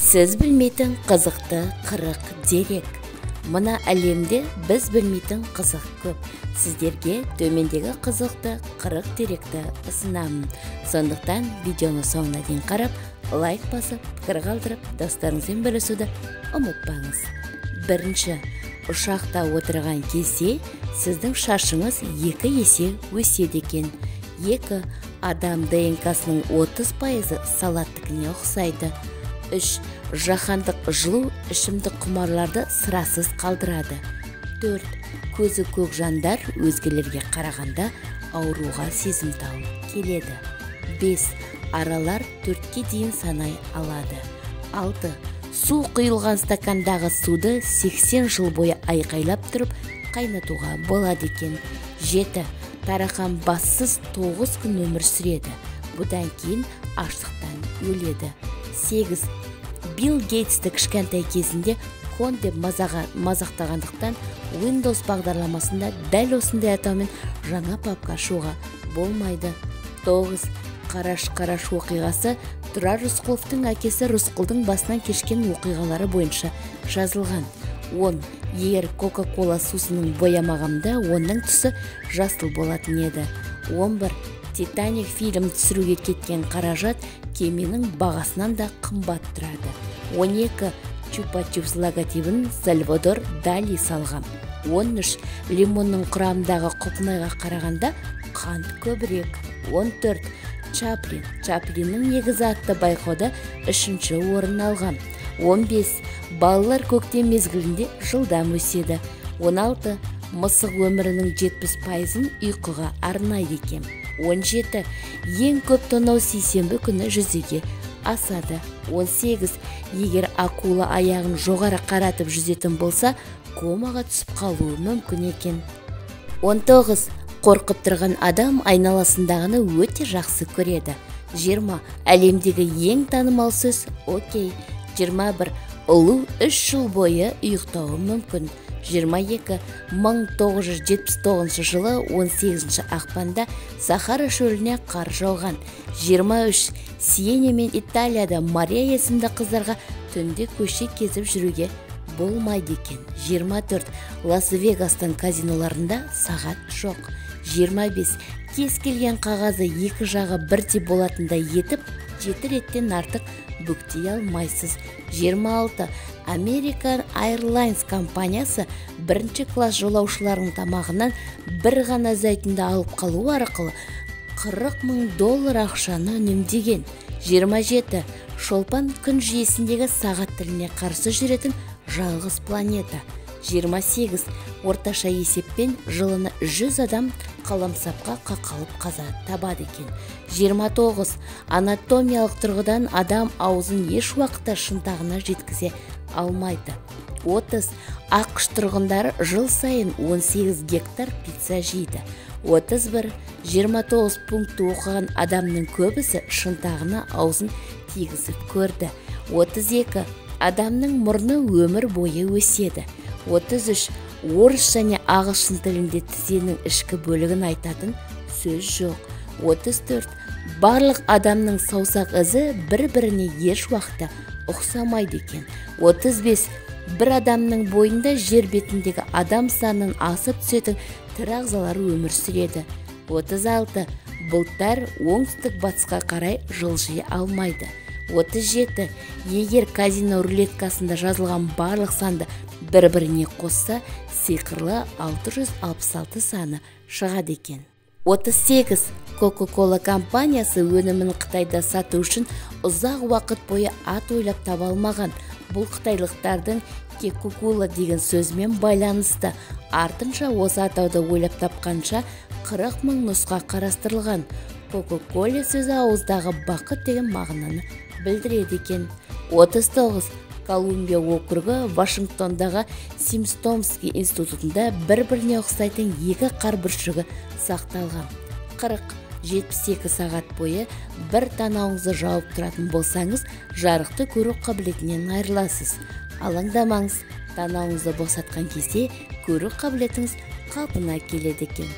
Сіз білмейтін қызықты 40 дерек. Мына әлемде біз білмейтін қызық көп. Сіздерге төмендегі қызықты 40 деректі ұсынамын. Сондықтан видеоны соңына дейін қарап, лайк басып, пікір қалдырып, достарыңызбен бөлісуді ұмытпаңыз. Бірінші, ұшақта отырған кезде сіздің шашыңыз 2 есе өседі екен. 2. Адам ДНК-сының 30% салаттікіне ұқсайды. 3. Жаһандық жылу ішімдік құмарларды сырасыз қалдырады. 4. Көзі көк жандар өзгелерге қарағанда ауруға сезімтал келеді. 5. Аралар 4-ке дейін санай алады. 6. Су құйылған стакандағы суды 80 жыл бойы айқайлап тұрып қайнатуға болады екен. 7. Тарақан бассыз 9 күн өмір сүреді. Бұдан кейін аштықтан өледі. 8. Билл Гейтсті кішкентай кезінде кон деп мазақтағандықтан Windows бағдарламасында дәл осындай атаумен жаңа папка ашуға болмайды. 9. Қараш оқиғасы Тұрар Рысқұловтың әкесі Рысқұлдың басынан кешкен оқиғалары бойынша жазылған. 10. Егер Кока-Кола сусының боямағанда, оның түсі жасыл болатын еді. 11. Титаник фильм түсіруге кеткен қаражат кеменің бағасынан да қымбат тұрады. 12. Чупа-чупс логотипін Сальвадор Дали салған. 13. Лимонның құрамындағы құпнайға қарағанда қант көбірек. 14. Чаплиннің негізі атты байқауда 3-ші орын алған. 15. Балалар көктем мезгілінде жылдам өседі. 16. Мысық өмірінің 70%-ын ұйқыға арнайды екен. 17. Ең көп тонау сейсенбі күні жүзеге асады. 18. Егер акула аяғын жоғары қаратып жүзетін болса, комаға түсіп қалуы мүмкін екен. 19. Қорқып тұрған адам айналасындағыны өте жақсы көреді. 20. Әлемдегі ең танымал сөз окей. 21. Ұлу 3 жыл бойы ұйықтауы мүмкін. 22. 1979 жылы 18 ақпанда Сахара шөліне қар жауған. 23. Сиена мен Италияда Мария есімді қыздарға түнде көше кезіп жүруге болмайды екен. 24. Лас-Вегастың казиноларында сағат жоқ. 25. Кез келген қағазы 2 жағы бірдей болатындай етіп, 7 реттен артық бүктей алмайсыз. 26. American Airlines компаниясы 1-ші класс жолаушыларының тамағынан бір ғана зәйтүнді алып қалу арқылы $40,000 ақшаны үнемдеген. 27. Шолпан күн жүйесіндегі сағат тіліне қарсы жүретін жалғыз планета. 28. Орташа есеппен жылына 100 адам қаламсапқа қақалып қаза табады екен. 29. Анатомиялық тұрғыдан адам аузын еш уақытта шынтағына жеткізе алмайды. 30. ақш тұрғындары жыл сайын 18 гектар пицца жейді. 31. 29 пунктті оқыған адамның көбісі шынтағына аузын тигізіп көрді. 32. Адамның мұрны өмір бойы өседі. 33. Орыс және ағылшын тілінде тізенің ішкі бөлігін айтатын сөз жоқ. 34. Барлық адамның саусақ ізі бір-біріне еш уақытта ұқсамайды екен. 35. Бір адамның бойында жер бетіндегі адам санын асып түсетін тірі ағзалары өмір сүреді. 36. Бұлттар оңтүстік батысқа қарай жылжи алмайды. 37. Егер казино рулеткасында жазылған барлық санды бір-біріне қосса, сиқырлы 666 саны шығады екен. 38. Coca-Cola компаниясы өнімін Қытайда сату үшін ұзақ уақыт бойы ат ойлап таба алмаған. Бұл қытайлықтардың Кекукула деген сөзмен байланысты. Артынша осы атауды ойлап тапқанша 40,000 нұсқа қарастырылған. Coca-Cola сөзі ауыздағы бақыт деген мағынаны білдіреді екен. 39. Колумбия округы Вашингтондағы Симстомский институтында бір-біріне ұқсайтын 2 қар бүршігі сақталған. 40. 72 сағат бойы бір танауыңызды жауып тұратын болсаңыз, жарықты көру қабілетінен айырыласыз. Алаңдамаңыз, танауыңызды босатқан кезде көру қабілетіңіз қалпына келеді екен.